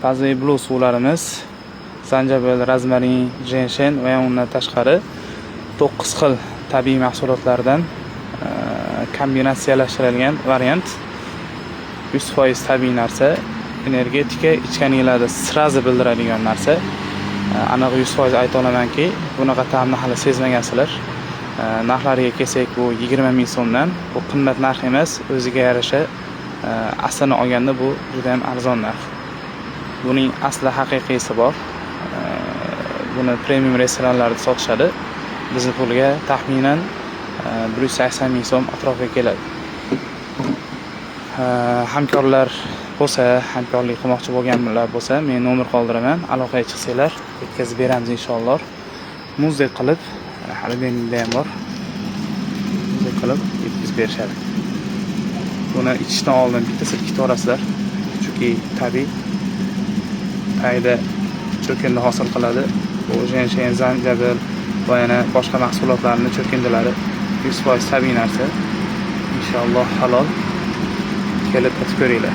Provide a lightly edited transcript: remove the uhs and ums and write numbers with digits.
Fazi Blue suvlarimiz zanjabil, rozmarin, jenshen va undan tashqari 9 xil tabiiy mahsulotlardan kombinatsiyalashtirilgan variant. 100% tabiiy narsa, energetika ichganinglarda srazi bildiradigan narsa. Aniq 100% ayta olamanki, bunaqa ta'mni hali sezmagansizlar. Narxlariga kelsak, bu 20 ming so'mdan. Bu qimmat narx emas, o'ziga yarasha aslini olganda bu juda ham arzon narx. Buning asli haqiqiysi bor. Buni premium restoranlarda sotishadi. Bizning pulga taxminan 180 ming so'm atrofiga keladi. Hamkorlar bo'lsa, hamkorlik qilmoqchi bo'lganlar bo'lsa, men nomer qoldiraman. Aloqaga chiqsanglar, yetkazib beramiz inshaalloh. Muzdek qilib, hali meningda ham bor. Muzdek qilib yetkazib berishadi. Buni ichishdan oldin bitta silkitib olasizlar. Chunki tabiiy tagida cho'kinni hosil qiladi. Bu jenshen, zanjabil va yana boshqa mahsulotlarning cho'kindilari 100% tabiiy narsa. Inshaalloh halol. Kelib tatib ko'ringlar.